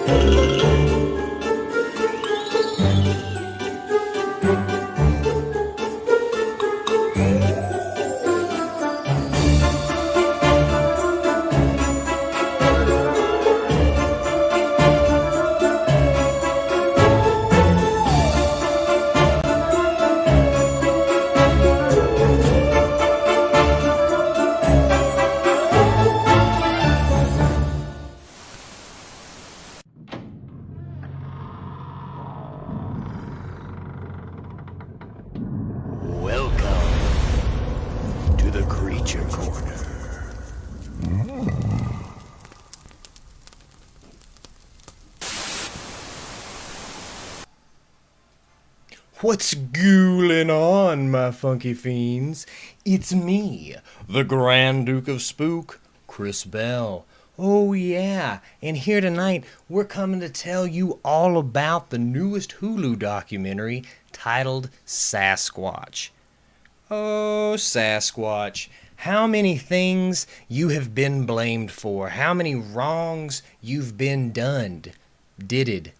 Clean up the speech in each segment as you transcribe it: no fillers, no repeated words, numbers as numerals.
Welcome to the Creature Corner. What's ghouling on, my funky fiends? It's me, the Grand Duke of Spook, Chris Bell. Oh yeah, and here tonight we're coming to tell you all about the newest Hulu documentary titled Sasquatch. Oh, Sasquatch, how many things you have been blamed for, how many wrongs you've been done. Dunded?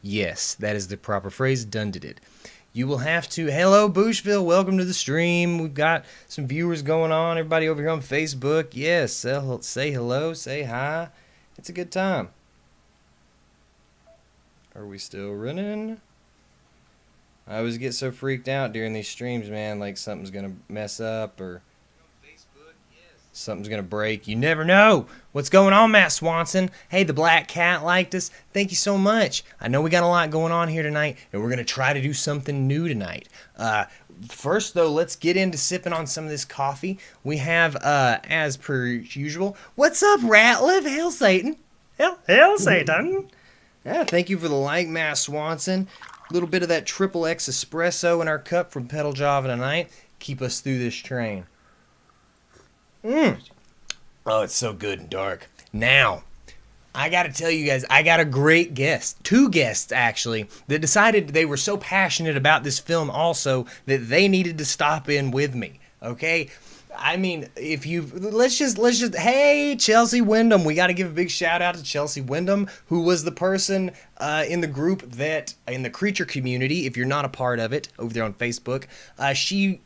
Yes, that is the proper phrase, dunded. You will have to, hello Bushville, welcome to the stream. We've got some viewers going on, everybody over here on Facebook. Yes, say hello, say hi. It's a good time. Are we still running? I always get so freaked out during these streams, man, like something's going to mess up or something's going to break. You never know. What's going on, Matt Swanson? Hey, the Black Cat liked us. Thank you so much. I know we got a lot going on here tonight, and we're going to try to do something new tonight. First, though, let's get into sipping on some of this coffee. We have, as per usual, what's up, Ratliff? Hail Satan. Hail Satan. Yeah, thank you for the like, Matt Swanson. A little bit of that triple X espresso in our cup from Pedal Java tonight. Keep us through this train. Oh, it's so good and dark. Now, I got to tell you guys, I got a great guest. Two guests, actually, that decided they were so passionate about this film also that they needed to stop in with me, okay? I mean, if you let's just hey, Chelsea Wyndham, we got to give a big shout out to Chelsea Wyndham, who was the person in the group that in the creature community, if you're not a part of it over there on Facebook, she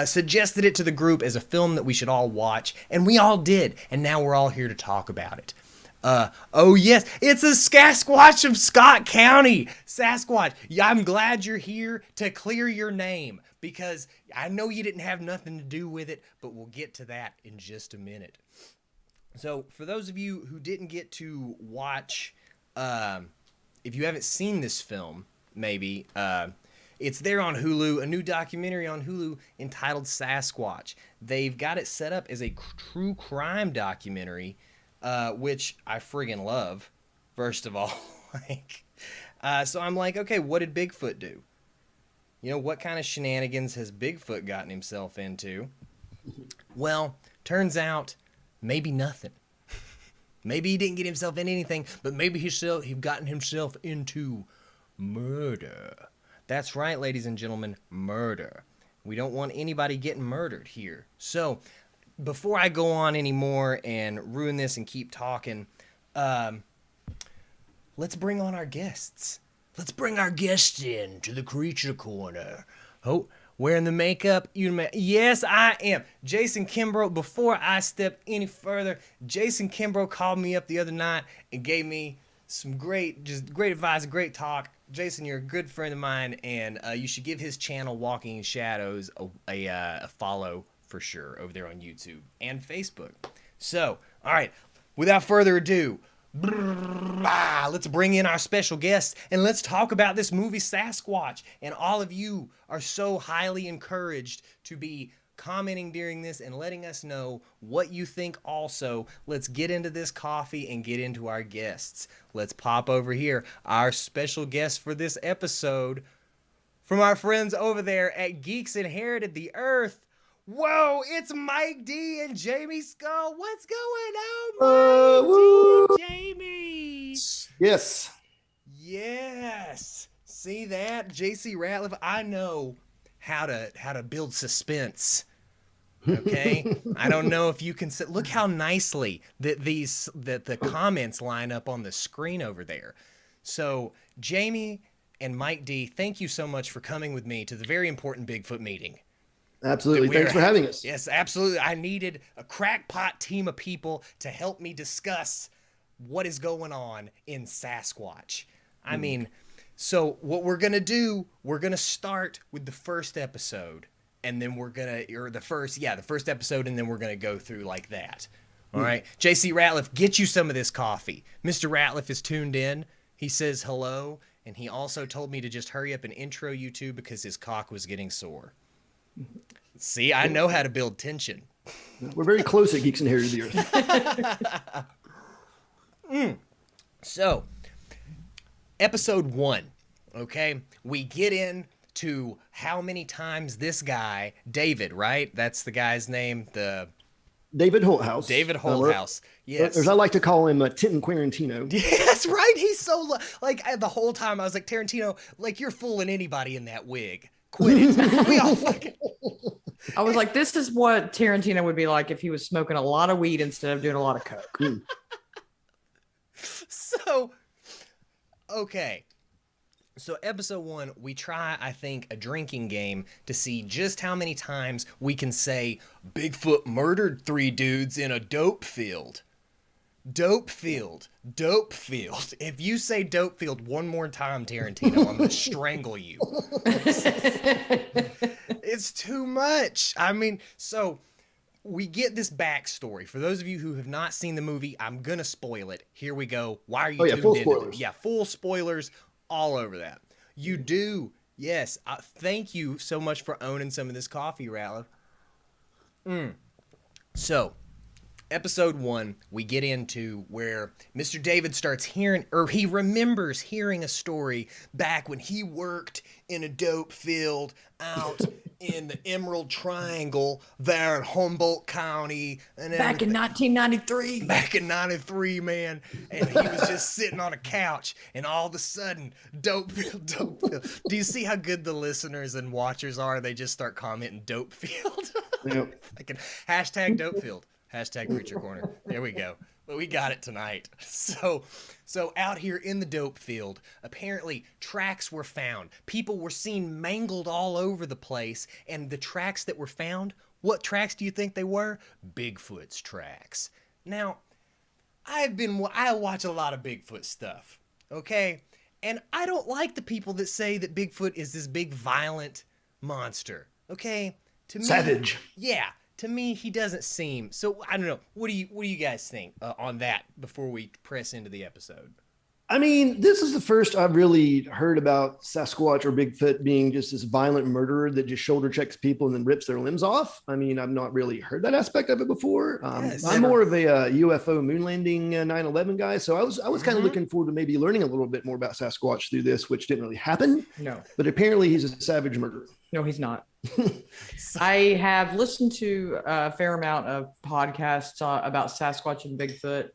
suggested it to the group as a film that we should all watch, and we all did, and now we're all here to talk about it. Oh yes, it's a Sasquatch of Scott County. Sasquatch, yeah, I'm glad you're here to clear your name, because I know you didn't have nothing to do with it, but we'll get to that in just a minute. So, for those of you who didn't get to watch, if you haven't seen this film, maybe, it's there on Hulu, a new documentary on Hulu entitled Sasquatch. They've got it set up as a true crime documentary, which I friggin' love, first of all. So I'm like, okay, what did Bigfoot do? You know, what kind of shenanigans has Bigfoot gotten himself into? Well, turns out, maybe nothing. Maybe he didn't get himself into anything, but maybe he's gotten himself into murder. That's right, ladies and gentlemen, murder. We don't want anybody getting murdered here. So, before I go on anymore and ruin this and keep talking, let's bring on our guests. Let's bring our guests in to the Creature Corner. Oh, wearing the makeup? Yes, I am. Jason Kimbrough, before I step any further, Jason Kimbrough called me up the other night and gave me some great advice, great talk. Jason, you're a good friend of mine, and you should give his channel, Walking in Shadows, a follow for sure over there on YouTube and Facebook. So, all right, without further ado, let's bring in our special guests and let's talk about this movie Sasquatch. And all of you are so highly encouraged to be commenting during this and letting us know what you think also. Let's get into this coffee and get into our guests. Let's pop over here. Our special guest for this episode from our friends over there at Geeks Inherited the Earth. Whoa, it's Mike D and Jamie Skull. What's going on, Mike D and Jamie? Yes. Yes. See that? JC Ratliff, I know how to build suspense Okay, I don't know if you can look how nicely that the comments line up on the screen over there. So Jamie and Mike D, thank you so much for coming with me to the very important Bigfoot meeting. Absolutely. Thanks for having us. Yes, absolutely. I needed a crackpot team of people to help me discuss what is going on in Sasquatch. I mean, so what we're going to do, we're going to start with the first episode, and then we're going to, or the first episode, and then we're going to go through like that. All right. JC Ratliff, get you some of this coffee. Mr. Ratliff is tuned in. He says hello, and he also told me to just hurry up and intro you two because his cock was getting sore. See, I know how to build tension. We're very close at Geeks Inherited the Earth. So, episode 1, okay? We get into how many times this guy, David, right? That's the guy's name, David Holthouse. David Holthouse. Yes. As I like to call him, Tintin Quarantino. Yeah, that's right. He's so, the whole time I was like, Tarantino, like, you're fooling anybody in that wig. Quit it. We all fucking... I was like, this is what Tarantino would be like if he was smoking a lot of weed instead of doing a lot of coke. So, okay. So episode 1, we try, I think, a drinking game to see just how many times we can say Bigfoot murdered 3 dudes in a dope field. Dope field. Dope field. If you say dope field one more time, Tarantino, I'm going to strangle you. It's too much. I mean, so we get this backstory. For those of you who have not seen the movie, I'm going to spoil it. Here we go. Why are you tuned full in? spoilers. Yeah, full spoilers all over that. You do. Yes. Thank you so much for owning some of this coffee, Ratliff. So, episode 1, we get into where Mr. David starts hearing, or he remembers hearing a story back when he worked in a dope field out in the Emerald Triangle there in Humboldt County. And Back in 1993. Back in 93, man. And he was just sitting on a couch, and all of a sudden, dope field, dope field. Do you see how good the listeners and watchers are? They just start commenting dope field. Yep. Hashtag dope field. Hashtag Preacher Corner. There we go. But we got it tonight. So out here in the dope field, apparently tracks were found. People were seen mangled all over the place. And the tracks that were found, what tracks do you think they were? Bigfoot's tracks. Now, I watch a lot of Bigfoot stuff, okay? And I don't like the people that say that Bigfoot is this big violent monster, okay? To me, Savage. Yeah. To me, he doesn't seem so. I don't know. What do you guys think on that before we press into the episode? I mean, this is the first I've really heard about Sasquatch or Bigfoot being just this violent murderer that just shoulder checks people and then rips their limbs off. I mean, I've not really heard that aspect of it before. Yes. I'm more of a UFO moon landing 9/11 guy, so I was kind of looking forward to maybe learning a little bit more about Sasquatch through this, which didn't really happen. No. But apparently, he's a savage murderer. No, he's not. I have listened to a fair amount of podcasts about Sasquatch and Bigfoot,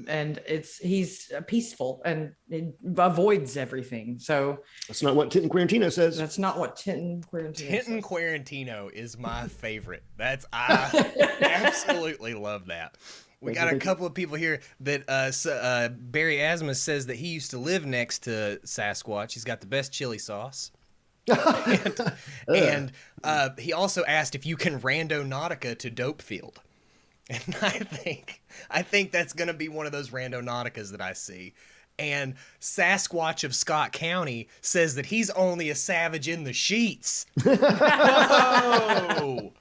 and he's peaceful and it avoids everything. So That's not what Tintin Quarantino says. that's not what Tintin Quarantino Tintin says. Quarantino is my favorite. I absolutely love that. We got a couple of people here that Barry Asmus says that he used to live next to Sasquatch. He's got the best chili sauce. and he also asked if you can randonautica to Dopefield. And I think that's going to be one of those randonauticas that I see. And Sasquatch of Scott County says that he's only a savage in the sheets. Oh!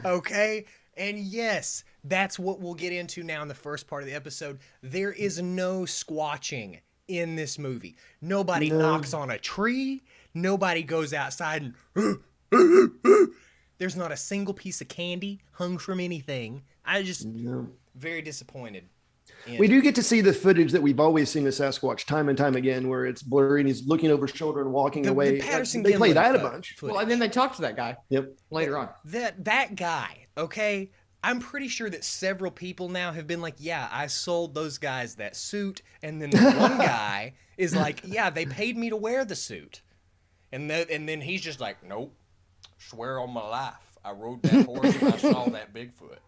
Okay? And yes, that's what we'll get into now in the first part of the episode. There is no squatching in this movie. Nobody knocks on a tree. Nobody goes outside and there's not a single piece of candy hung from anything. Very disappointed. We do get to see the footage that we've always seen of Sasquatch time and time again, where it's blurry and he's looking over his shoulder and walking away. They play that a bunch. Well, and then they talk to that guy. Yep. Later on. That guy, okay? I'm pretty sure that several people now have been like, yeah, I sold those guys that suit. And then the one guy is like, yeah, they paid me to wear the suit. And then he's just like, nope, swear on my life. I rode that horse and I saw that Bigfoot.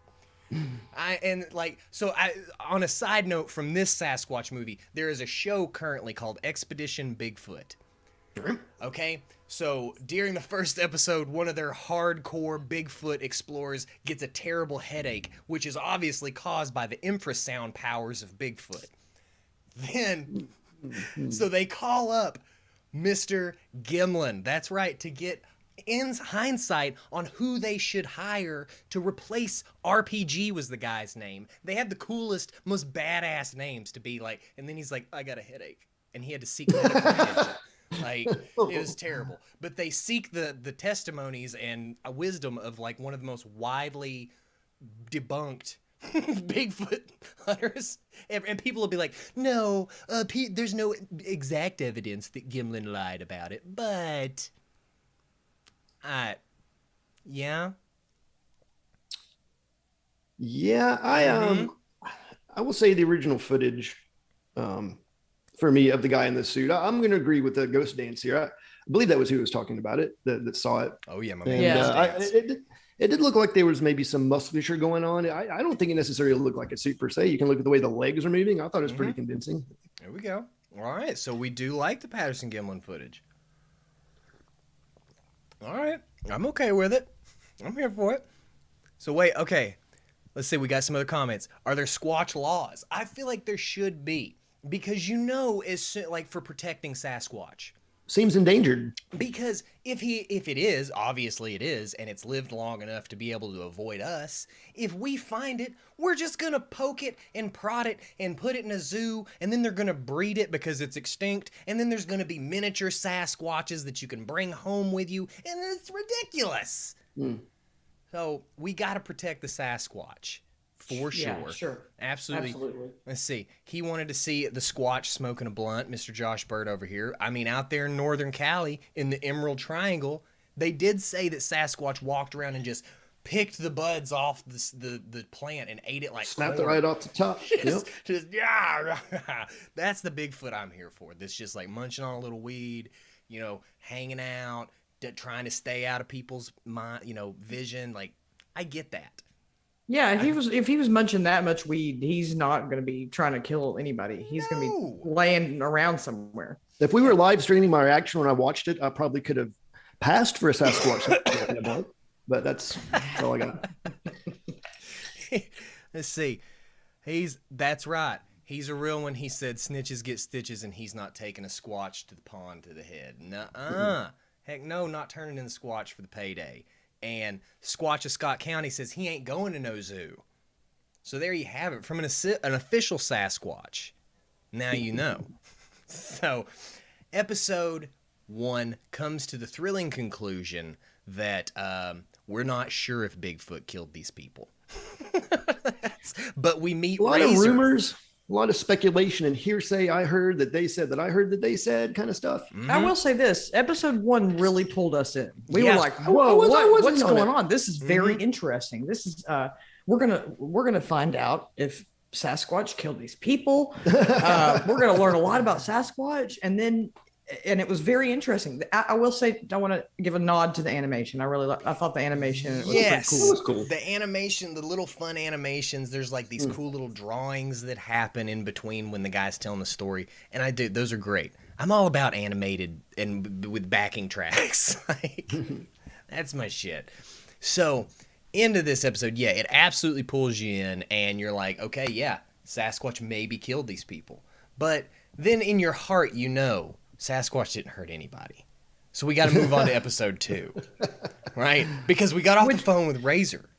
On a side note from this Sasquatch movie, there is a show currently called Expedition Bigfoot. Okay, so during the first episode, one of their hardcore Bigfoot explorers gets a terrible headache, which is obviously caused by the infrasound powers of Bigfoot. Then, so they call up Mr. Gimlin. That's right, to get in hindsight on who they should hire to replace RPG was the guy's name. They had the coolest, most badass names to be like, and then he's like, I got a headache. And he had to seek medical attention. Like, it was terrible. But they seek the testimonies and a wisdom of like one of the most widely debunked Bigfoot hunters. And people will be like, no, there's no exact evidence that Gimlin lied about it. But, yeah. Yeah, I will say the original footage, for me, of the guy in the suit. I'm going to agree with the ghost dance here. I believe that was who was talking about it, that saw it. Oh yeah, my man. Yeah. It did look like there was maybe some musculature going on. I don't think it necessarily looked like a suit per se. You can look at the way the legs are moving. I thought it was pretty convincing. There we go. All right, so we do like the Patterson Gimlin footage. All right, I'm okay with it. I'm here for it. So wait, okay. Let's see, we got some other comments. Are there Squatch laws? I feel like there should be. Because like for protecting Sasquatch. Seems endangered. Because if it is, obviously it is, and it's lived long enough to be able to avoid us, if we find it, we're just going to poke it and prod it and put it in a zoo, and then they're going to breed it because it's extinct, and then there's going to be miniature Sasquatches that you can bring home with you, and it's ridiculous. So we got to protect the Sasquatch. For sure. Yeah, sure. Absolutely. Let's see. He wanted to see the Squatch smoking a blunt, Mr. Josh Bird over here. I mean, out there in Northern Cali, in the Emerald Triangle, they did say that Sasquatch walked around and just picked the buds off the plant and ate it like snapped corn. it right off the top. Yeah. That's the Bigfoot I'm here for. That's just like munching on a little weed, hanging out, trying to stay out of people's mind, vision. Like, I get that. Yeah, if he was munching that much weed, he's not going to be trying to kill anybody. He's going to be laying around somewhere. If we were live streaming my reaction when I watched it, I probably could have passed for a Sasquatch. But that's all I got. Let's see. That's right. He's a real one. He said snitches get stitches, and he's not taking a Squatch to the pond to the head. Nuh-uh. Heck no, not turning in the Squatch for the payday. And Squatch of Scott County says he ain't going to no zoo. So there you have it from an official Sasquatch. Now you know. So episode 1 comes to the thrilling conclusion that we're not sure if Bigfoot killed these people. But we meet a lot Razor. of rumors, a lot of speculation and hearsay. I heard that they said that I heard that they said kind of stuff. I will say this: episode 1 really pulled us in. We were like, "Whoa, what's going on? This is very interesting. This is we're gonna find out if Sasquatch killed these people. We're gonna learn a lot about Sasquatch, and it was very interesting. I will say, I want to give a nod to the animation. I thought the animation was pretty cool. It was cool. The animation, the little fun animations, there's like these cool little drawings that happen in between when the guy's telling the story. And those are great. I'm all about animated and with backing tracks. Like, that's my shit. So, into this episode, yeah, it absolutely pulls you in and you're like, okay, yeah, Sasquatch maybe killed these people. But then in your heart, Sasquatch didn't hurt anybody. So we got to move on to episode 2. Right? Because we got off the phone with Razor.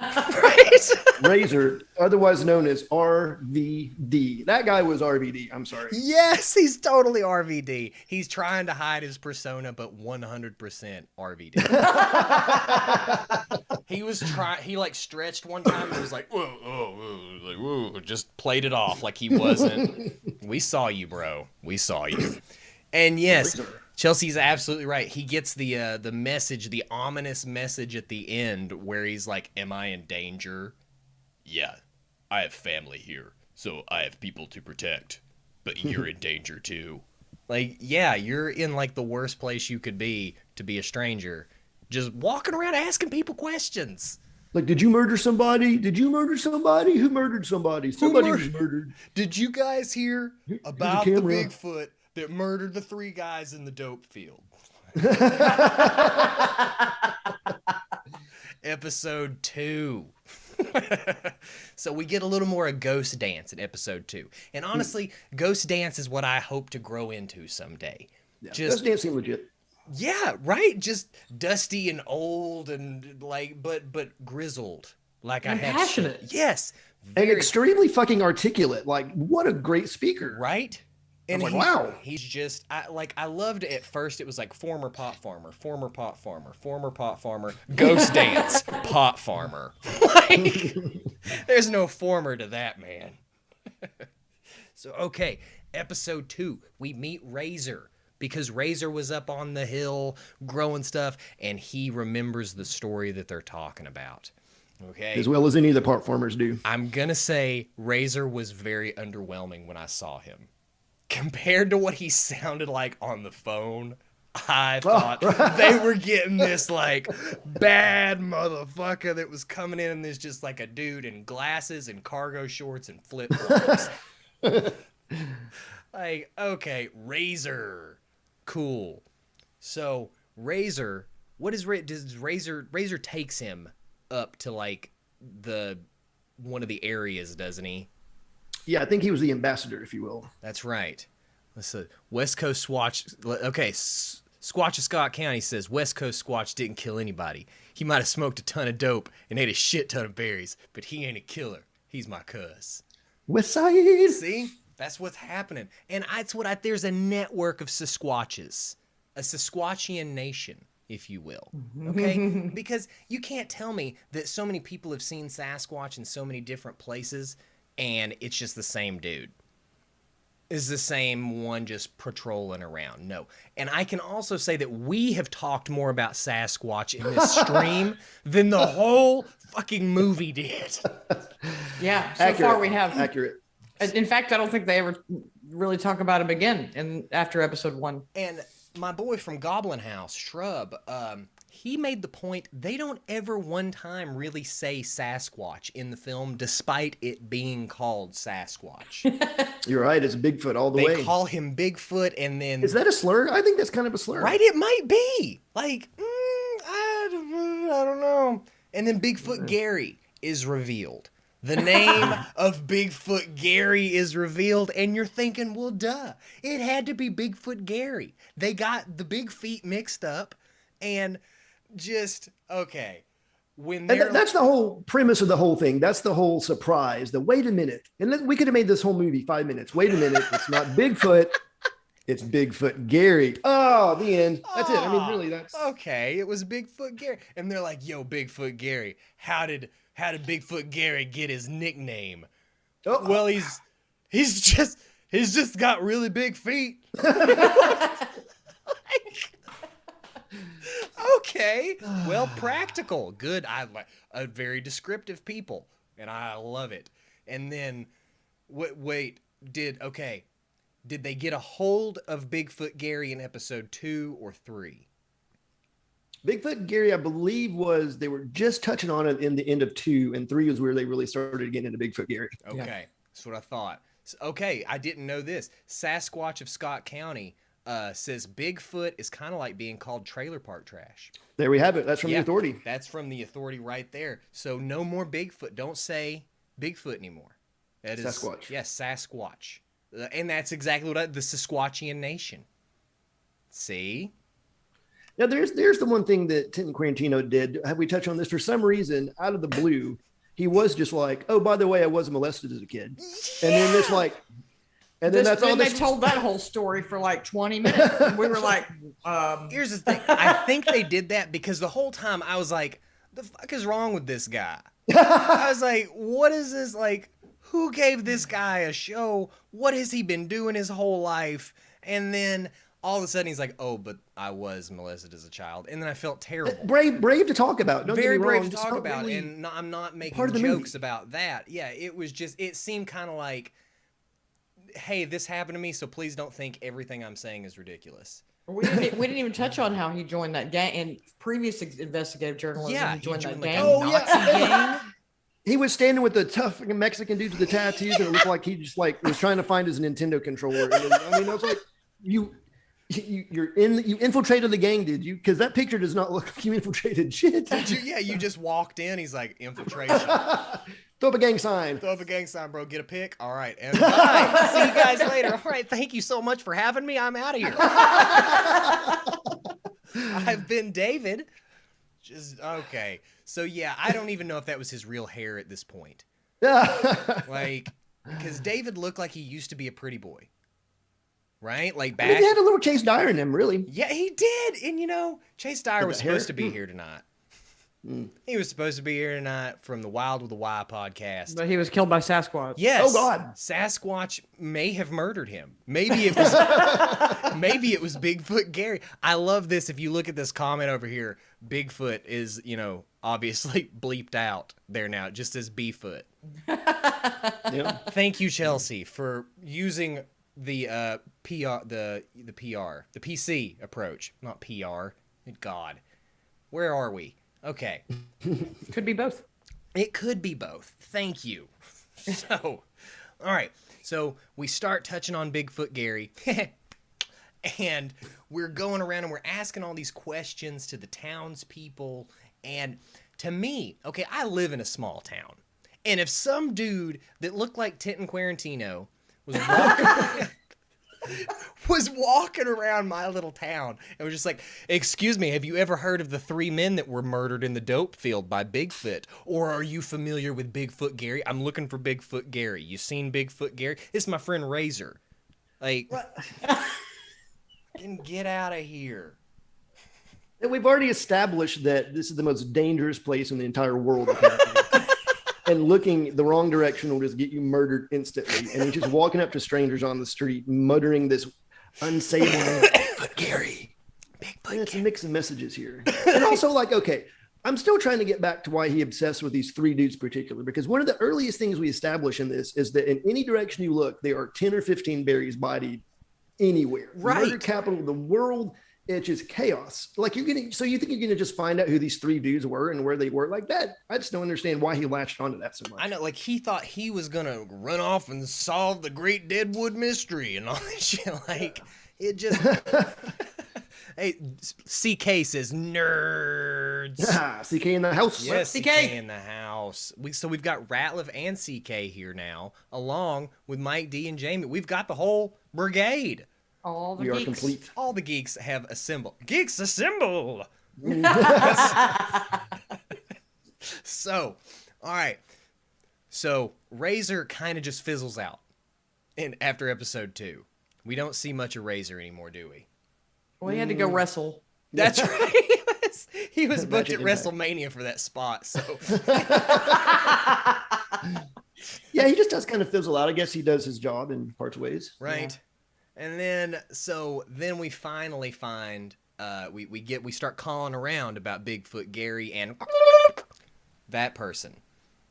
Right? Razor, otherwise known as RVD. That guy was RVD. I'm sorry. Yes, he's totally RVD. He's trying to hide his persona, but 100% RVD. He like stretched one time and was like, whoa, just played it off like he wasn't. We saw you, bro. We saw you. And yes, Chelsea's absolutely right. He gets the message, the ominous message at the end where he's like, am I in danger? Yeah, I have family here, so I have people to protect, but you're in danger too. Like, yeah, you're in like the worst place you could be to be a stranger, just walking around asking people questions. Like, did you murder somebody? Did you murder somebody? Who murdered somebody? Somebody was murdered. Did you guys hear about the Bigfoot that murdered the 3 guys in the dope field? Episode 2. So we get a little more of Ghost Dance in episode 2. And honestly, Ghost Dance is what I hope to grow into someday. Yeah, Ghost Dance seemed legit. Yeah, right? Just dusty and old and like, but grizzled. Like and I have. Passionate. Yes. And extremely fucking articulate. Like, what a great speaker. Right? And I'm like, wow. He's just, I loved it at first. It was like former pot farmer, Ghost Dance, pot farmer. Like, there's no former to that, man. So, okay, episode 2, we meet Razor. Because Razor was up on the hill growing stuff, and he remembers the story that they're talking about. Okay. As well as any of the part farmers do. I'm going to say Razor was very underwhelming when I saw him. Compared to what he sounded like on the phone, I thought they were getting this like bad motherfucker that was coming in and there's just like a dude in glasses and cargo shorts and flip-flops. Like, okay, Razor. Cool. So Razor, what is does Razor takes him up to like one of the areas, doesn't he? Yeah, I think he was the ambassador, if you will. That's right. Let's see. West Coast Squatch. Okay, Squatch of Scott County says West Coast Squatch didn't kill anybody. He might have smoked a ton of dope and ate a shit ton of berries, but he ain't a killer. He's my cuz. West Side. See? That's what's happening. And there's a network of Sasquatches, a Sasquatchian nation, if you will. Okay? Because you can't tell me that so many people have seen Sasquatch in so many different places and it's just the same dude. Is the same one just patrolling around. No. And I can also say that we have talked more about Sasquatch in this stream than the whole fucking movie did. Yeah, so far we have. Accurate. In fact, I don't think they ever really talk about him again after episode 1. And my boy from Goblin House, Shrub, he made the point they don't ever one time really say Sasquatch in the film, despite it being called Sasquatch. You're right. It's Bigfoot all the way. They call him Bigfoot, and then... Is that a slur? I think that's kind of a slur. Right? It might be. Like, I don't know. And then Bigfoot Gary is revealed. The name of Bigfoot Gary is revealed, and you're thinking, well, duh. It had to be Bigfoot Gary. They got the big feet mixed up, and just, okay. That's the whole premise of the whole thing. That's the whole surprise. Wait a minute. And we could have made this whole movie 5 minutes. Wait a minute. It's not Bigfoot. It's Bigfoot Gary. Oh, the end. That's it. I mean, really, that's... Okay, it was Bigfoot Gary. And they're like, yo, Bigfoot Gary, how did Bigfoot Gary get his nickname? Oh. Well, he's just got really big feet. Okay, well, practical, good. I like a very descriptive people, and I love it. And then, did they get a hold of Bigfoot Gary in episode 2 or 3? Bigfoot Gary, I believe, they were just touching on it in the end of 2, and 3 was where they really started getting into Bigfoot Gary. Okay, yeah. That's what I thought. Okay, I didn't know this. Sasquatch of Scott County says Bigfoot is kind of like being called trailer park trash. There we have it. That's from the Authority. That's from the Authority right there. So no more Bigfoot. Don't say Bigfoot anymore. That is Sasquatch. Yes, Sasquatch. And that's exactly what the Sasquatchian nation. See? Now, there's the one thing that Tintin Quarantino did. Have we touched on this? For some reason, out of the blue, he was just like, oh, by the way, I was molested as a kid. Yeah. And then it's like... And then they told that whole story for like 20 minutes. And we were like, Here's the thing. I think they did that because the whole time I was like, the fuck is wrong with this guy? I was like, what is this? Like, who gave this guy a show? What has he been doing his whole life? And then all of a sudden he's like, oh, but I was molested as a child. And then I felt terrible. Brave to talk about. Don't Very get me brave wrong. to talk about. Really, and I'm not making jokes about that. Yeah, it seemed kind of like, hey, this happened to me, so please don't think everything I'm saying is ridiculous. We didn't even touch on how he joined that gang in previous investigative journalism. Yeah, he joined that like gang. a Nazi gang. He was standing with the tough Mexican dude with the tattoos, and it looked like he just like was trying to find his Nintendo controller. And then, I mean, I was like, you infiltrated the gang, did you? Because that picture does not look like you infiltrated shit. You just walked in. He's like, infiltration. Throw up a gang sign. Throw up a gang sign, bro. Get a pic. All right. And bye. See you guys later. All right. Thank you so much for having me. I'm out of here. I've been David. Just okay. So yeah, I don't even know if that was his real hair at this point. Like, because David looked like he used to be a pretty boy. Right? Like back. I mean, he had a little Chase Dyer in him, really. Yeah, he did. And Chase Dyer was supposed to be here tonight. He was supposed to be here tonight from the Wild with a Y podcast. But he was killed by Sasquatch. Yes. Oh God. Sasquatch may have murdered him. Maybe it was Bigfoot Gary. I love this. If you look at this comment over here, Bigfoot is, obviously bleeped out there now. It just says Bfoot. Yep. Thank you, Chelsea, for using the the PC approach, not PR. Good God. Where are we? Okay. Could be both. It could be both. Thank you. So, all right. So we start touching on Bigfoot Gary. And we're going around and we're asking all these questions to the townspeople. And to me, okay, I live in a small town. And if some dude that looked like Tintin Quarantino was walking around my little town and was just like, excuse me, have you ever heard of the 3 men that were murdered in the dope field by Bigfoot? Or are you familiar with Bigfoot Gary? I'm looking for Bigfoot Gary. You seen Bigfoot Gary? This is my friend Razor. Like, get out of here. And we've already established that this is the most dangerous place in the entire world. Apparently. And looking the wrong direction will just get you murdered instantly. And he's just walking up to strangers on the street, muttering this unsayable name, Bigfoot Gary. Bigfoot. It's a mix of messages here. And also, like, okay, I'm still trying to get back to why he obsessed with these 3 dudes particularly, because one of the earliest things we establish in this is that in any direction you look, there are 10 or 15 berries bodied anywhere. Right. Murder capital of the world. It's just chaos. Like you think you're going to just find out who these 3 dudes were and where they were like that. I just don't understand why he latched onto that so much. I know, like he thought he was going to run off and solve the great Deadwood mystery and all that shit. Like it just, hey, CK says nerds. CK in the house. Yes, CK. CK in the house. We've got Ratliff and CK here now, along with Mike D and Jamie. We've got the whole brigade. All the We geeks. are complete. All the geeks have assembled. Geeks assemble. So, all right. So Razor kind of just fizzles out, after episode 2, we don't see much of Razor anymore, do we? Well, he had to go wrestle. That's right. He was booked at Magic Impact. WrestleMania for that spot. So Yeah, he just does kind of fizzle out. I guess he does his job in parts ways. right. And then we finally find we start calling around about Bigfoot Gary and that person.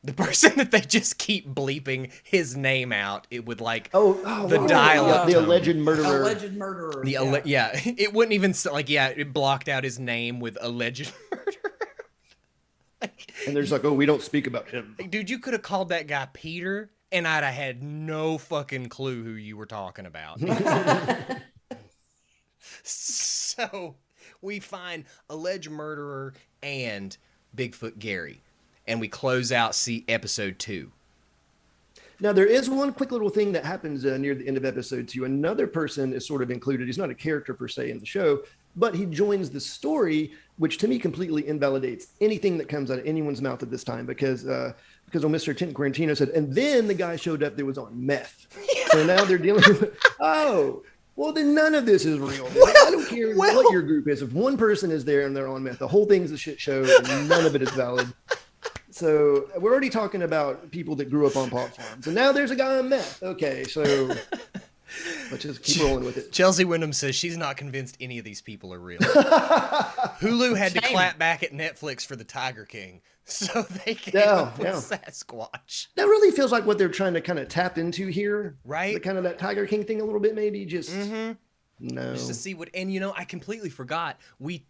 The person that they just keep bleeping his name out. It would like the dial-up the tone. Alleged murderer. Alleged murderer. It wouldn't even it blocked out his name with alleged murderer. And there's like, we don't speak about him. Like, dude, you could have called that guy Peter, and I'd have had no fucking clue who you were talking about. So we find alleged murderer and Bigfoot Gary, and we close out episode 2. Now, there is one quick little thing that happens near the end of episode 2. Another person is sort of included. He's not a character per se in the show, but he joins the story, which to me completely invalidates anything that comes out of anyone's mouth at this time because Mr. Tintin Quarantino said, and then the guy showed up that was on meth. So now they're dealing with, well, then none of this is real. I don't care what your group is. If one person is there and they're on meth, the whole thing's a shit show and none of it is valid. So we're already talking about people that grew up on pot farms. And now there's a guy on meth. Okay, so let's just keep rolling with it. Chelsea Wyndham says she's not convinced any of these people are real. Hulu had to clap back at Netflix for the Tiger King, so they came up with Sasquatch. That really feels like what they're trying to kind of tap into here. Right. The kind of that Tiger King thing a little bit, maybe just. Mm-hmm. No. Just to see what, and I completely forgot. We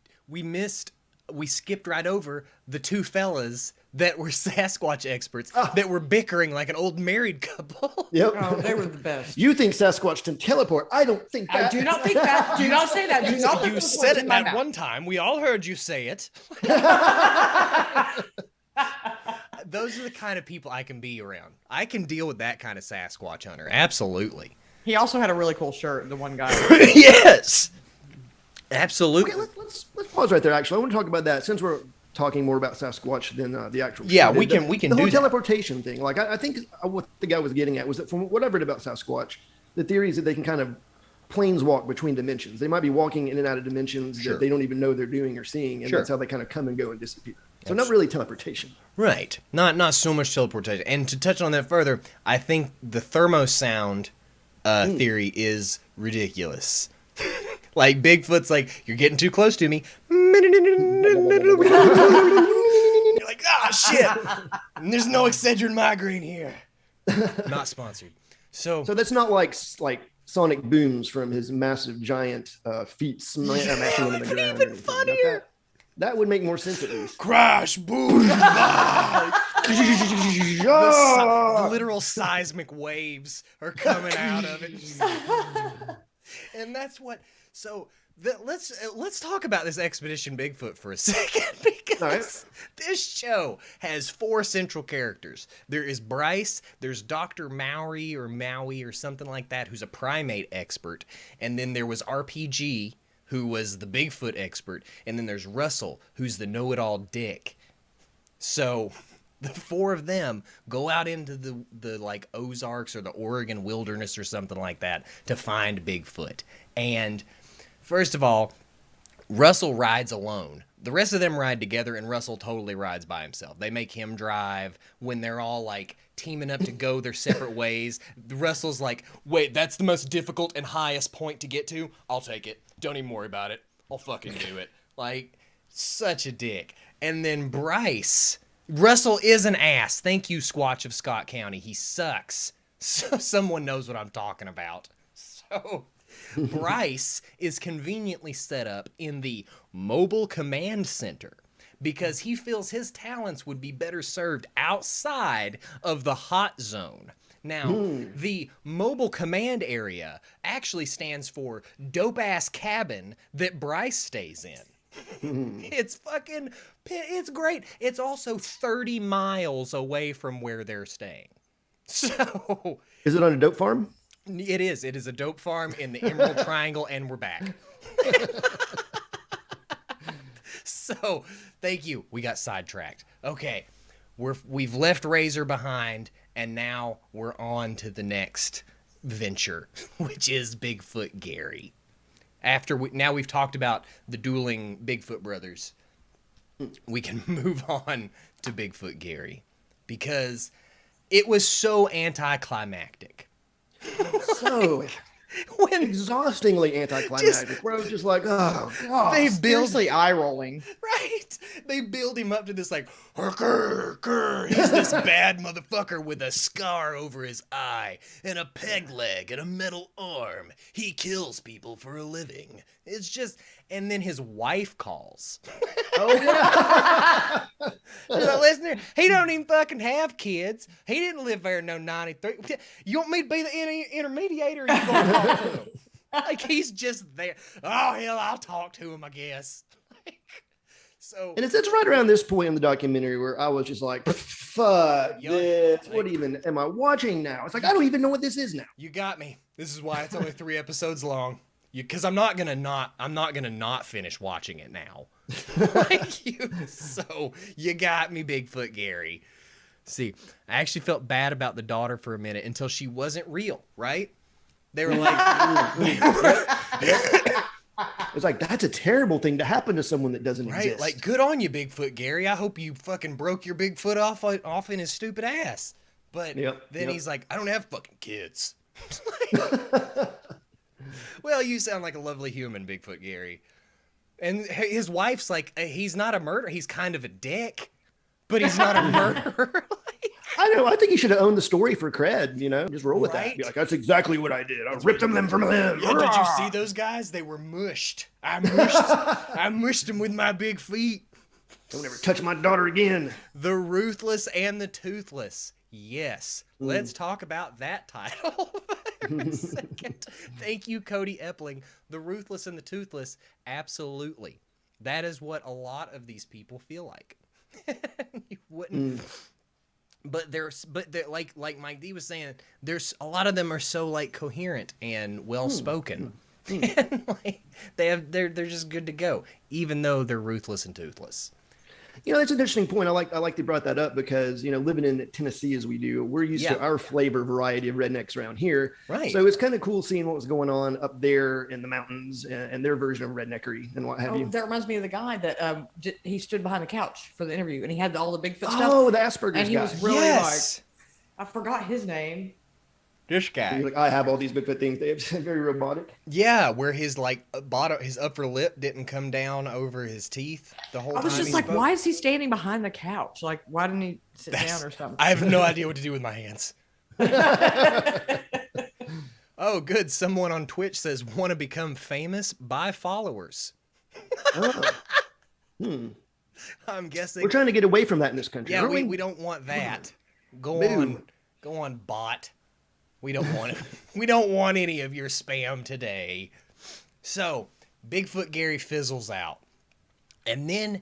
skipped right over the two fellas that were Sasquatch experts that were bickering like an old married couple. Yep. Oh, they were the best. You think Sasquatch can teleport? I don't think that. I do not think that. Do not say that. Do not put You those said words it in my that mouth. one time. We all heard you say it. Those are the kind of people I can be around. I can deal with that kind of Sasquatch hunter. Absolutely. He also had a really cool shirt, the one guy. Yes. Absolutely. Okay, let's pause right there. Actually, I want to talk about that since we're talking more about Sasquatch than the actual. Yeah, show. we can the whole do that. teleportation thing. Like I think what the guy was getting at was that from what I've read about Sasquatch, the theory is that they can kind of planeswalk between dimensions. They might be walking in and out of dimensions that they don't even know they're doing or seeing, and that's how they kind of come and go and disappear. So not really teleportation. Right. Not so much teleportation. And to touch on that further, I think the thermosound theory is ridiculous. Like Bigfoot's like, you're getting too close to me. You're like, ah, shit. And there's no Excedrin migraine here. Not sponsored. So that's not like sonic booms from his massive giant feet smashing into the ground. Even funnier. That would make more sense at least. Crash, boom, the literal seismic waves are coming out of it. And that's what. So let's talk about this Expedition Bigfoot for a second, because this show has 4 central characters. There is Bryce, there's Dr. Maui or something like that, who's a primate expert, and then there was RPG, who was the Bigfoot expert, and then there's Russell, who's the know-it-all dick. So the 4 of them go out into the like Ozarks or the Oregon wilderness or something like that to find Bigfoot. And first of all, Russell rides alone. The rest of them ride together, and Russell totally rides by himself. They make him drive when they're all like teaming up to go their separate ways. Russell's like, wait, that's the most difficult and highest point to get to? I'll take it. Don't even worry about it. I'll fucking do it. Like, such a dick. And then Russell is an ass. Thank you, Squatch of Scott County. He sucks. So someone knows what I'm talking about. So Bryce is conveniently set up in the Mobile Command Center because he feels his talents would be better served outside of the hot zone. Now, the Mobile Command Area actually stands for Dope Ass Cabin that Bryce stays in. It's great. It's also 30 miles away from where they're staying. So, is it on a dope farm? It is. It is a dope farm in the Emerald Triangle, and we're back. So, thank you. We got sidetracked. Okay, we've left Razor behind, and now we're on to the next venture, which is Bigfoot Gary. Now we've talked about the dueling Bigfoot brothers, we can move on to Bigfoot Gary, because it was so anticlimactic. So exhaustingly anticlimactic. Where I was just like, oh god. They seriously eye rolling. Right. They build him up to this like, he's this bad motherfucker with a scar over his eye and a peg leg and a metal arm. He kills people for a living. It's just, and then his wife calls. Oh yeah. She's like, listen, he don't even fucking have kids. He didn't live there no 93. You want me to be the intermediator, or you gonna talk to him? Like, he's just there. Oh hell, I'll talk to him, I guess. So, and it's right around this point in the documentary where I was just like, fuck this. What even am I watching now? It's like, I don't even know what this is now. You got me. This is why it's only 3 episodes long. Because I'm not gonna not finish watching it now. Like you. So you got me, Bigfoot Gary. See, I actually felt bad about the daughter for a minute until she wasn't real, right? They were like, it's like, that's a terrible thing to happen to someone that doesn't exist. Like, good on you, Bigfoot Gary. I hope you fucking broke your big foot off in his stupid ass. But then he's like, I don't have fucking kids. Well, you sound like a lovely human, Bigfoot Gary. And his wife's like, he's not a murderer. He's kind of a dick, but he's not a murderer. I know. I think you should have owned the story for cred, just roll with that. Be like, that's exactly what I did. I ripped them from limb. Yeah, did you see those guys? They were mushed. I mushed them with my big feet. Don't ever touch my daughter again. The Ruthless and the Toothless. Yes. Let's talk about that title for a second. Thank you, Cody Epling. The Ruthless and the Toothless. Absolutely. That is what a lot of these people feel like. You wouldn't. But they're like Mike D was saying, there's a lot of them are so like coherent and well spoken. And like they're just good to go, even though they're ruthless and toothless. That's an interesting point. I like they brought that up because, living in Tennessee as we do, we're used to our flavor variety of rednecks around here. Right. So it's kind of cool seeing what was going on up there in the mountains and their version of redneckery and what have you. That reminds me of the guy that he stood behind the couch for the interview and he had all the Bigfoot stuff. Oh, the Asperger's guy. And he was really like, I forgot his name. This guy. He's like, I have all these Bigfoot things. They're very robotic. Yeah, where his his upper lip didn't come down over his teeth the whole time. I was just like, why is he standing behind the couch? Like, why didn't he sit down or something? I have no idea what to do with my hands. Oh, good. Someone on Twitch says, want to become famous? Buy followers. I'm guessing. We're trying to get away from that in this country. Yeah, we we don't want that. Go on, bot. We don't want it. We don't want any of your spam today. So, Bigfoot Gary fizzles out. And then,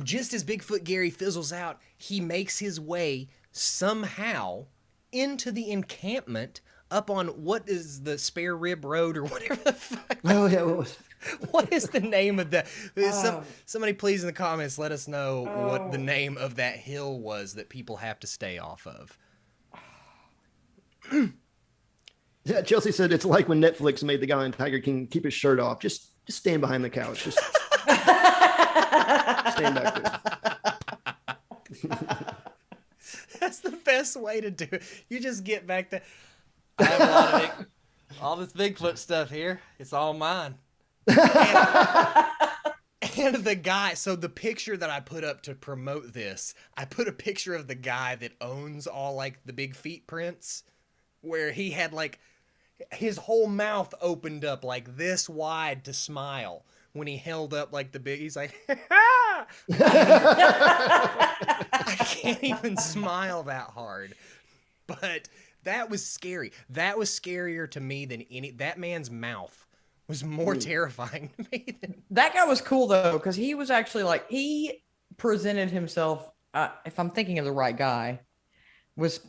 just as Bigfoot Gary fizzles out, he makes his way somehow into the encampment up on what is the Spare Rib Road or whatever the fuck. Oh, yeah. What was What is the name of that? Somebody please in the comments let us know what the name of that hill was that people have to stay off of. Yeah, Chelsea said it's like when Netflix made the guy in Tiger King keep his shirt off. Just stand behind the couch. Just stand back there. That's the best way to do it. You just get back to. I have a lot of all this Bigfoot stuff here. It's all mine. And the guy, so the picture that I put up to promote this, I put a picture of the guy that owns all like the big feet prints, where he had like his whole mouth opened up like this wide to smile when he held up like the big, he's like, I can't even smile that hard. But that was scary. That was scarier to me than that man's mouth was more terrifying to me than that guy was cool though, because he was actually like, he presented himself, if I'm thinking of the right guy,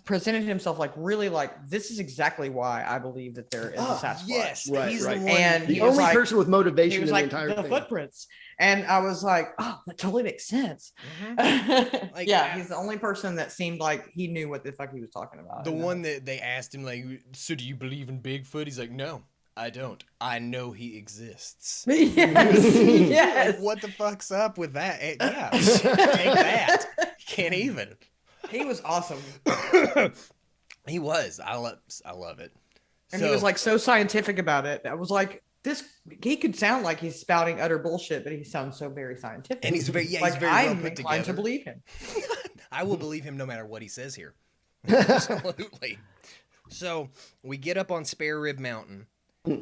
presented himself like really like, this is exactly why I believe that there is a Sasquatch. Yes, right, he's right. the one. And the only person with motivation in the entire thing. Footprints. And I was like, oh, that totally makes sense. Mm-hmm. Like, yeah, he's the only person that seemed like he knew what the fuck he was talking about. The one that they asked him, like, so do you believe in Bigfoot? He's like, no, I don't. I know he exists. Yes. What the fuck's up with that? Yeah, take that. Can't even. He was awesome. He was. I love it. And he was like so scientific about it. I was like, he could sound like he's spouting utter bullshit, but he sounds so very scientific. And he's very, he's very well put together. I'm inclined to believe him. I will believe him no matter what he says here. Absolutely. So we get up on Spare Rib Mountain,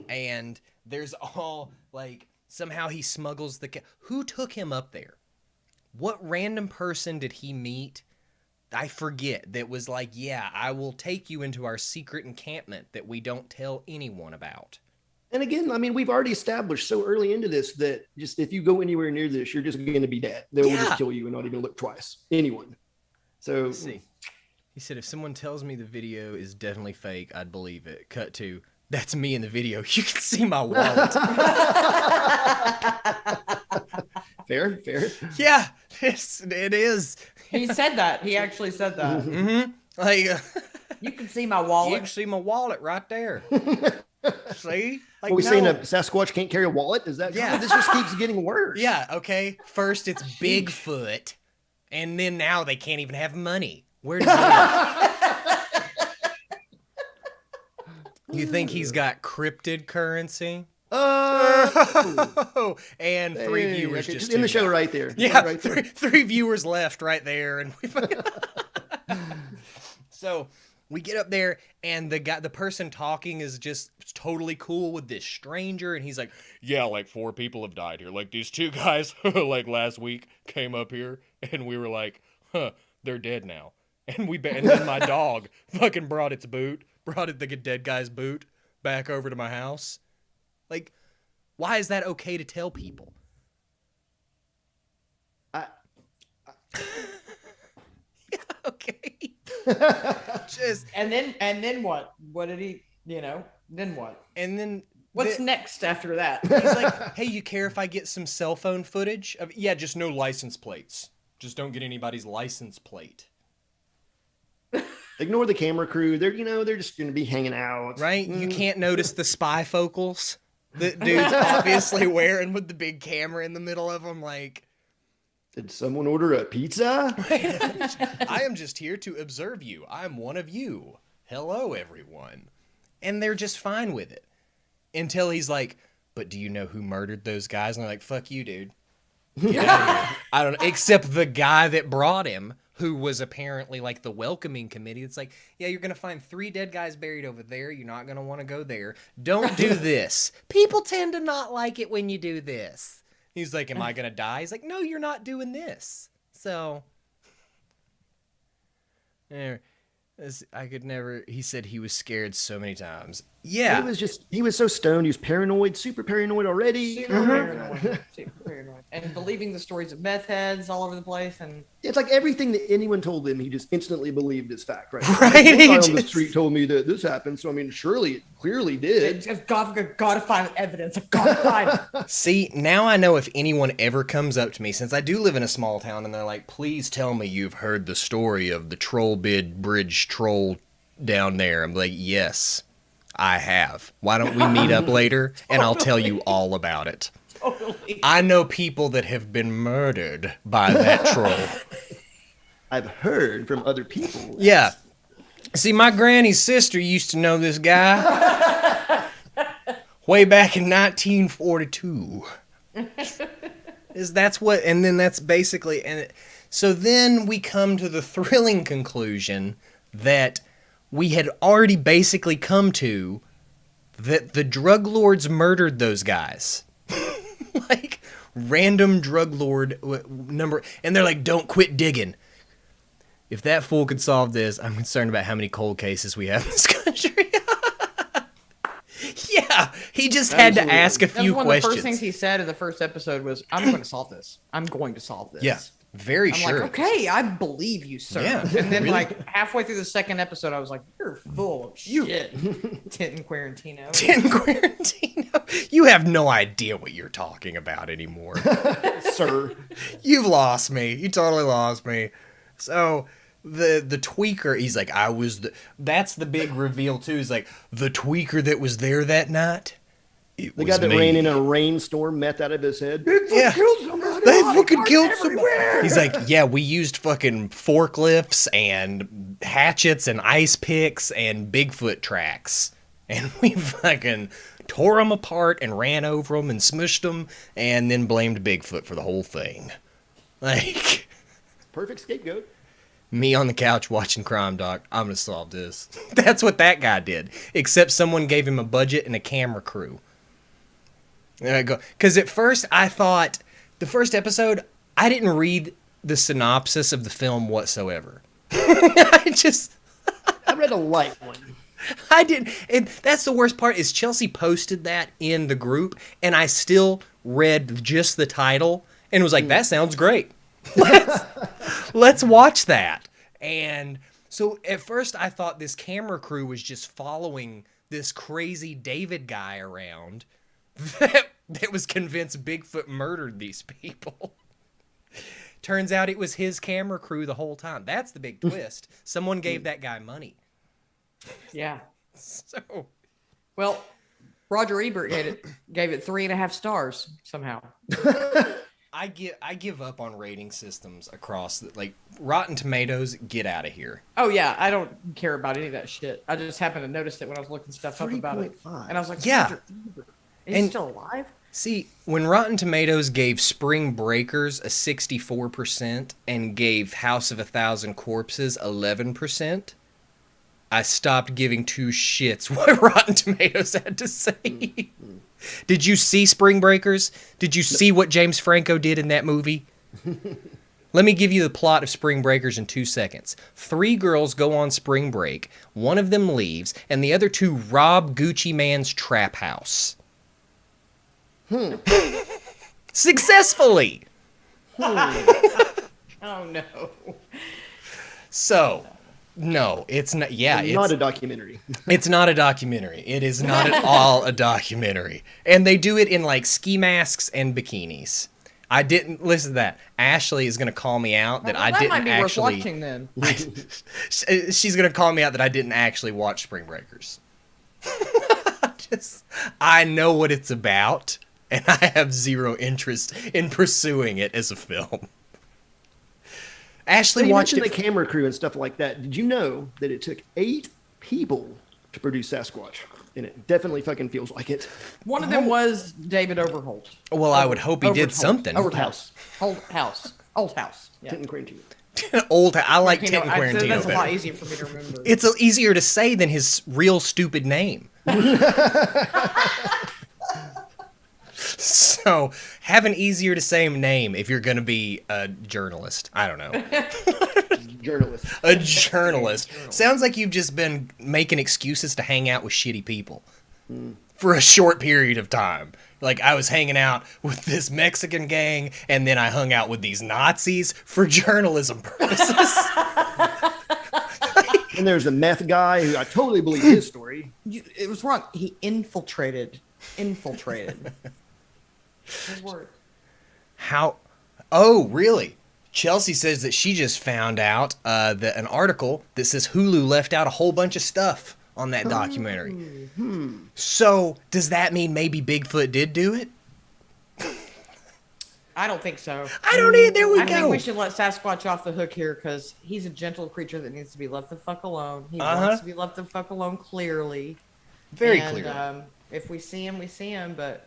and there's all like somehow he smuggles who took him up there? What random person did he meet? I forget, that was like, yeah, I will take you into our secret encampment that we don't tell anyone about. And again, I mean, we've already established so early into this that just if you go anywhere near this, you're just going to be dead. They will just kill you and not even look twice. Anyone. So let's see. He said, if someone tells me the video is definitely fake, I'd believe it. Cut to, that's me in the video. You can see my wallet. Fair. Yeah, it is. He said that. He actually said that. Mm-hmm. Like, you can see my wallet. You can see my wallet right there. See? Like, we saying a Sasquatch can't carry a wallet? Is that? Yeah. This just keeps getting worse. Yeah. Okay. First it's Bigfoot, and then now they can't even have money. Where does he live? You think he's got cryptid currency? And 3 viewers just in the show right there. Yeah, right there. Three viewers left right there, and So we get up there, and the person talking is just totally cool with this stranger, and he's like, yeah, like 4 people have died here. Like these 2 guys, like last week, came up here, and we were like, huh, they're dead now. And and then my dog fucking brought the dead guy's boot back over to my house. Like, why is that okay to tell people? I Yeah, okay. Just And then what? What did he? Then what? and then What's next after that? he's like, "Hey, you care if I get some cell phone footage? Yeah, just no license plates. Just don't get anybody's license plate." Ignore the camera crew. They're just going to be hanging out. Right? You can't notice the spy focals that dude's obviously wearing with the big camera in the middle of them. Like, Did someone order a pizza? I am just here to observe you. I'm one of you. Hello, everyone. And they're just fine with it. Until he's like, but do you know who murdered those guys? And they're like, fuck you, dude. Get out of here. I don't know. Except the guy that brought him, who was apparently like the welcoming committee. It's like, yeah, you're going to find 3 dead guys buried over there. You're not going to want to go there. Don't do this. People tend to not like it when you do this. He's like, am I going to die? He's like, no, you're not doing this. So, I could never, he said he was scared so many times. Yeah. He was so stoned. He was paranoid, super paranoid already. Super paranoid. Super paranoid. And believing the stories of meth heads all over the place. And It's like everything that anyone told him, he just instantly believed as fact, right? Right, One he guy on the just- street told me that this happened, so I mean, surely it clearly did. I've gotta find evidence. I've gotta find it. See, now I know if anyone ever comes up to me, since I do live in a small town, and they're like, please tell me you've heard the story of the troll bid bridge troll down there. I'm like, yes, I have. Why don't we meet up later, and I'll tell you all about it. Totally. I know people that have been murdered by that troll. I've heard from other people. Yeah. See, my granny's sister used to know this guy way back in 1942. That's basically, so then we come to the thrilling conclusion that we had already basically come to, that the drug lords murdered those guys. Like, random drug lord number, and they're like, don't quit digging. If that fool could solve this, I'm concerned about how many cold cases we have in this country. Yeah, he just had to ask a few One questions. of the first things he said in the first episode was, I'm going to solve this. I'm going to solve this. Yeah, very I'm sure. like, okay, I believe you, sir. Yeah, And then, really. like, halfway through the second episode, I was like, you're full of shit. Tintin Quarantino. Tin Quarantino, you have no idea what you're talking about anymore. Sir. You've lost me. You totally lost me. So the tweaker, he's like, that's the big reveal too. He's like, the tweaker that was there that night, it The was guy that me. ran in a rainstorm, meth out of his head. Yeah. Killed somebody. They Oh, fucking cars killed everywhere. somebody. He's like, yeah, we used fucking forklifts and hatchets and ice picks and Bigfoot tracks. And we fucking tore them apart and ran over them and smushed them and then blamed Bigfoot for the whole thing. Like, Perfect scapegoat. me on the couch watching Crime Doc, I'm going to solve this. That's what that guy did. Except someone gave him a budget and a camera crew. There I go. Because at first I thought, the first episode, I didn't read the synopsis of the film whatsoever. I read a light one. I didn't. And that's the worst part is Chelsea posted that in the group, and I read just the title and was like, that sounds great. Let's watch that. And so at first I thought this camera crew was just following this crazy David guy around that was convinced Bigfoot murdered these people. Turns out it was his camera crew the whole time. That's the big twist. Someone gave that guy money. Yeah. So, Well, Roger Ebert gave it 3.5 stars somehow. I give up on rating systems across like Rotten Tomatoes. Get out of here. Oh yeah, I don't care about any of that shit. I just happened to notice it when I was looking stuff up about it, 3.5. and I was like, Yeah. Roger Ebert, is he And- still alive? See, when Rotten Tomatoes gave Spring Breakers a 64% and gave House of a Thousand Corpses 11%, I stopped giving two shits what Rotten Tomatoes had to say. Did you see Spring Breakers? Did you see what James Franco did in that movie? Let me give you the plot of Spring Breakers in 2 seconds. 3 girls go on spring break, one of them leaves, and the other 2 rob Gucci Man's trap house. Successfully! Oh no. So, no, it's not. Yeah, It's not a documentary. It's not a documentary. It is not at all a documentary. And they do it in like ski masks and bikinis. I didn't listen to that. Ashley is going to call me out that I that didn't might be actually. worth watching then. She's going to call me out that I didn't actually watch Spring Breakers. I know what it's about, and I have zero interest in pursuing it as a film. Ashley You watched mentioned it. the camera crew and stuff like that. Did you know that it took 8 people to produce Sasquatch? And it definitely fucking feels like it. One of them was David Overholt. Well, I would hope he did Overholt. something. Overhouse. Old house. Yeah. Tintin Quarantine. Old. I like You know, Tintin Quarantino that's a lot better. easier for me to remember. It's easier to say than his real stupid name. So, have an easier to say name if you're going to be a journalist. I don't know. Journalist. A journalist. Sounds like you've just been making excuses to hang out with shitty people for a short period of time. Like, I was hanging out with this Mexican gang, and then I hung out with these Nazis for journalism purposes. And there's a meth guy who I totally believe his story. It was wrong. He infiltrated. His word. How? Oh, really? Chelsea says that she just found out that an article that says Hulu left out a whole bunch of stuff on that documentary. So, does that mean maybe Bigfoot did do it? I don't think so. I don't either. There we I think go. we should let Sasquatch off the hook here because he's a gentle creature that needs to be left the fuck alone. He wants to be left the fuck alone clearly. Very And, clear. If we see him, we see him, but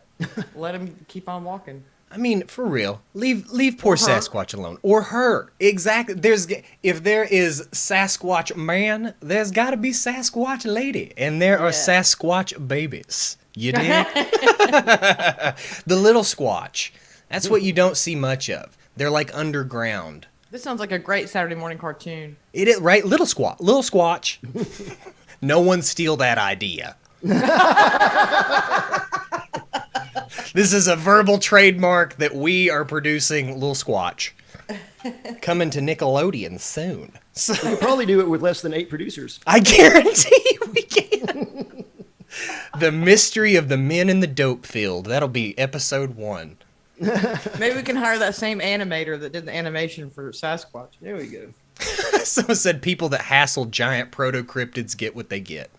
let him keep on walking. I mean, for real. Leave poor Or her. Sasquatch alone. Or her. Exactly. If there is Sasquatch man, there's got to be Sasquatch lady. And there are Sasquatch babies. You dig? The little Squatch. That's what you don't see much of. They're like underground. This sounds like a great Saturday morning cartoon. It is, right? Little Squatch. No one steal that idea. This is a verbal trademark that we are producing Little Squatch. Coming to Nickelodeon soon. So, We could probably do it with less than 8 producers. I guarantee we can. The Mystery of the Men in the Dope Field. That'll be episode 1. Maybe we can hire that same animator that did the animation for Sasquatch. There we go. Someone said people that hassle giant proto-cryptids get what they get.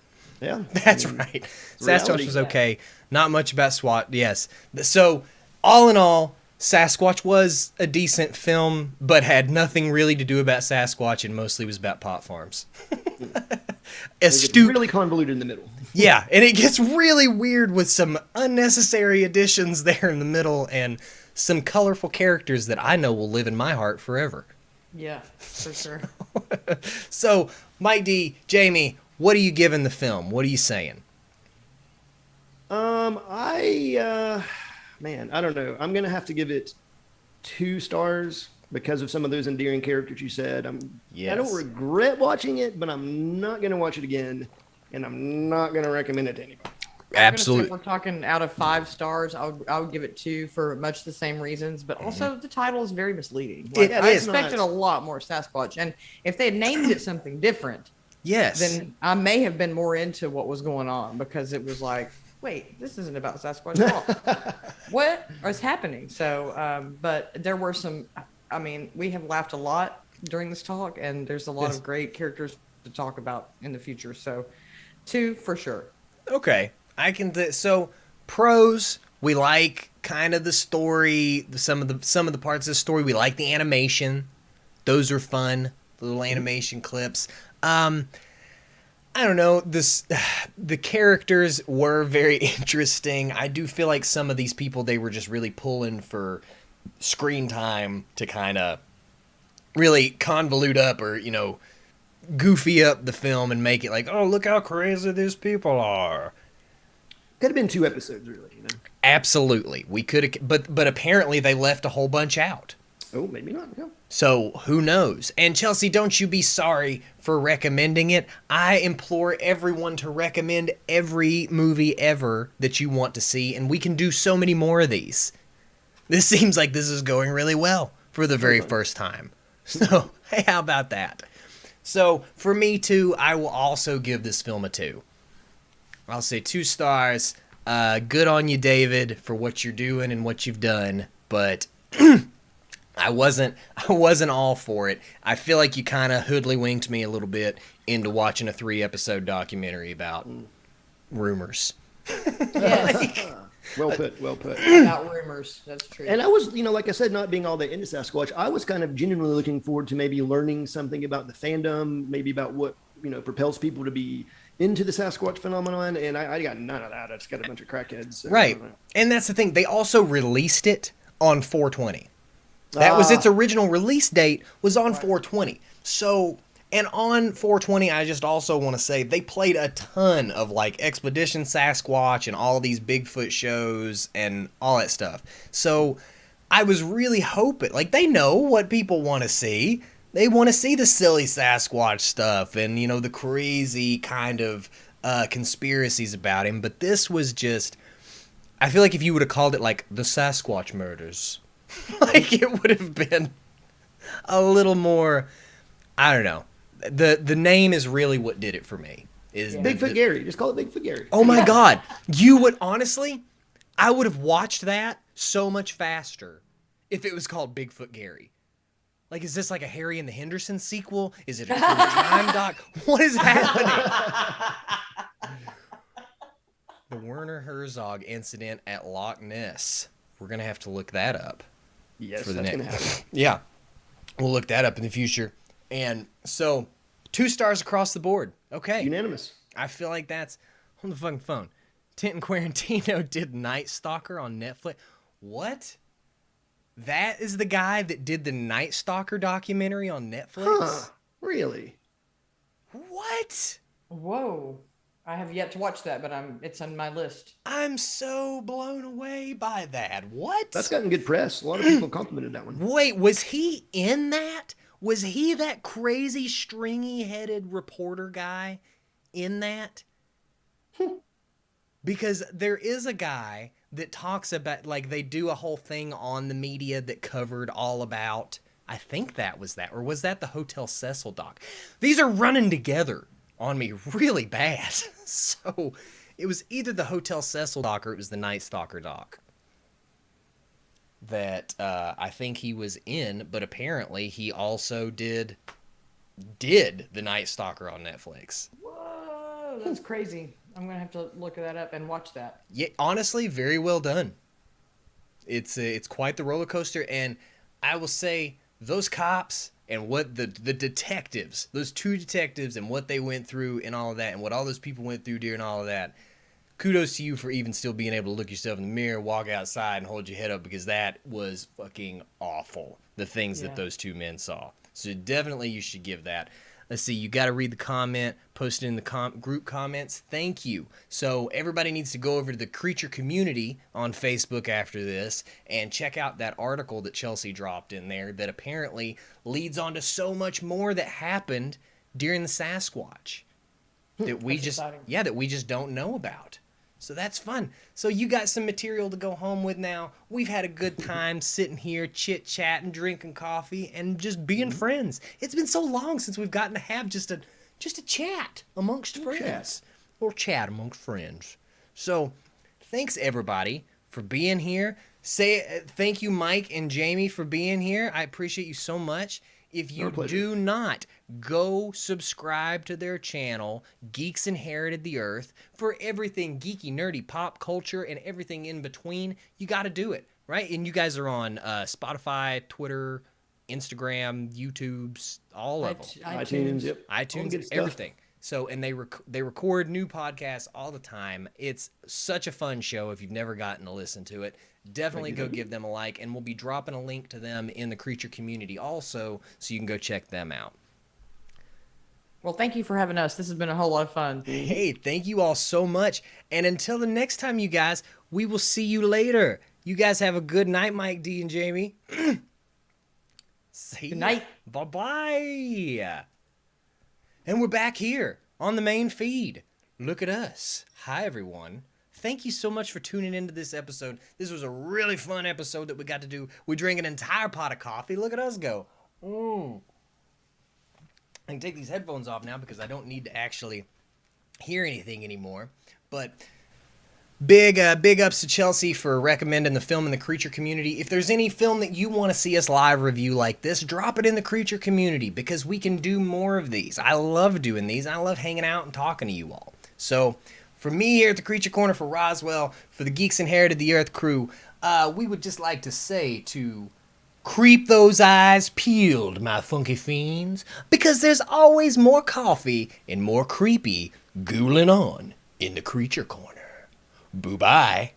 Yeah. That's right. Sasquatch reality. was okay. Not much about SWAT. Yes. So, all in all, Sasquatch was a decent film, but had nothing really to do about Sasquatch and mostly was about pot farms. It's really convoluted in the middle. Yeah, and it gets really weird with some unnecessary additions there in the middle and some colorful characters that I know will live in my heart forever. Yeah, for sure. So, Mike D, Jamie, what are you giving the film? What are you saying? Man, I don't know. I'm gonna have to give it 2 stars because of some of those endearing characters you said. I Yes. don't regret watching it, but I'm not gonna watch it again, and I'm not gonna recommend it to anybody. Absolutely. If we're talking out of 5 stars, I would give it 2 for much the same reasons, but also the title is very misleading. Like, It I is. expected a lot more Sasquatch, and if they had named it something different, Yes. then I may have been more into what was going on because it was like, wait, this isn't about Sasquatch at all. What is happening? So, but there were some. I mean, we have laughed a lot during this talk, and there's a lot Yes. of great characters to talk about in the future. So, 2 for sure. Okay, I can. So pros, we like kind of the story, some of the parts of the story. We like the animation; those are fun. The little animation clips. I don't know. The characters were very interesting. I do feel like some of these people they were just really pulling for screen time to kind of really convolute up or goofy up the film and make it like, oh, look how crazy these people are. Could have been 2 episodes, really. You know? Absolutely, we could have, but apparently they left a whole bunch out. Oh, maybe not. Yeah. So who knows? And Chelsea, don't you be sorry for recommending it. I implore everyone to recommend every movie ever that you want to see, and we can do so many more of these. This seems like this is going really well for the very first time. So, hey, how about that? So, for me, too, I will also give this film a 2. I'll say 2 stars. Good on you, David, for what you're doing and what you've done, but I wasn't all for it. I feel like you kind of hoodwinked me a little bit into watching a 3-episode documentary about rumors. Yes. Well put. Well put. About rumors. That's true. And I was, like I said, not being all that into Sasquatch, I was kind of genuinely looking forward to maybe learning something about the fandom, maybe about what, propels people to be into the Sasquatch phenomenon. And I got none of that. I just got a bunch of crackheads. So, Right. And that's the thing. They also released it on 4/20. That was its original release date, was on 4/20. So, and on 4/20, I just also want to say they played a ton of like Expedition Sasquatch and all these Bigfoot shows and all that stuff. So I was really hoping, like, they know what people want to see. They want to see the silly Sasquatch stuff and, the crazy kind of conspiracies about him. But this was just, I feel like if you would have called it like the Sasquatch murders, like it would have been a little more, I don't know. The name is really what did it for me. Is Bigfoot Gary. Just call it Bigfoot Gary. Oh my God. You would, honestly, I would have watched that so much faster if it was called Bigfoot Gary. Like, is this like a Harry and the Henderson sequel? Is it a true time doc? What is happening? The Werner Herzog incident at Loch Ness. We're going to have to look that up. Yes, for the that's next. going to happen. Yeah. We'll look that up in the future. And so, 2 stars across the board. Okay. Unanimous. I feel like that's on the fucking phone. Tintin Quarantino did Night Stalker on Netflix. What? That is the guy that did the Night Stalker documentary on Netflix? Huh. Really? What? Whoa. I have yet to watch that, but it's on my list. I'm so blown away by that. What? That's gotten good press. A lot of people complimented that one. Wait, was he in that? Was he that crazy stringy-headed reporter guy in that? Because there is a guy that talks about, like, they do a whole thing on the media that covered all about, I think that was that, or was that the Hotel Cecil doc? These are running together on me really bad. So it was either the Hotel Cecil doc or it was the Night Stalker doc that I think he was in, but apparently he also did the Night Stalker on Netflix. Whoa, that's crazy. I'm going to have to look that up and watch that. Yeah, honestly, very well done. It's quite the roller coaster, and I will say those cops and what the detectives, those 2 detectives and what they went through and all of that, and what all those people went through during all of that, kudos to you for even still being able to look yourself in the mirror, walk outside, and hold your head up, because that was fucking awful, the things that those 2 men saw. So definitely you should give that. Let's see, you got to read the comment, post it in the group comments. Thank you. So everybody needs to go over to the Creature Community on Facebook after this and check out that article that Chelsea dropped in there that apparently leads on to so much more that happened during the Sasquatch that we just don't know about. So that's fun. So you got some material to go home with now. We've had a good time sitting here, chit-chatting, drinking coffee, and just being friends. It's been so long since we've gotten to have just a chat amongst friends. Or chat amongst friends. So thanks, everybody, for being here. Thank you, Mike and Jamie, for being here. I appreciate you so much. If you do not, go subscribe to their channel, Geeks Inherited the Earth, for everything geeky, nerdy, pop culture, and everything in between. You got to do it, right? And you guys are on Spotify, Twitter, Instagram, YouTube's, all of them. iTunes, yep. iTunes, everything. So, and they record new podcasts all the time. It's such a fun show. If you've never gotten to listen to it, definitely go give them a like, and we'll be dropping a link to them in the Creature Community also, so you can go check them out. Well, thank you for having us. This has been a whole lot of fun. Hey, thank you all so much. And until the next time, you guys, we will see you later. You guys have a good night, Mike D and Jamie. See Good night. Bye-bye. And we're back here on the main feed. Look at us. Hi, everyone. Thank you so much for tuning into this episode. This was a really fun episode that we got to do. We drank an entire pot of coffee. Look at us go. I can take these headphones off now because I don't need to actually hear anything anymore. But big ups to Chelsea for recommending the film in the creature community. If there's any film that you want to see us live review like this, drop it in the creature community because we can do more of these. I love doing these. I love hanging out and talking to you all. So for me here at the Creature Corner, for Roswell, for the Geeks Inherited the Earth crew, we would just like to say to creep those eyes peeled, my funky fiends, because there's always more coffee and more creepy ghouling on in the Creature Corner. Boo-bye.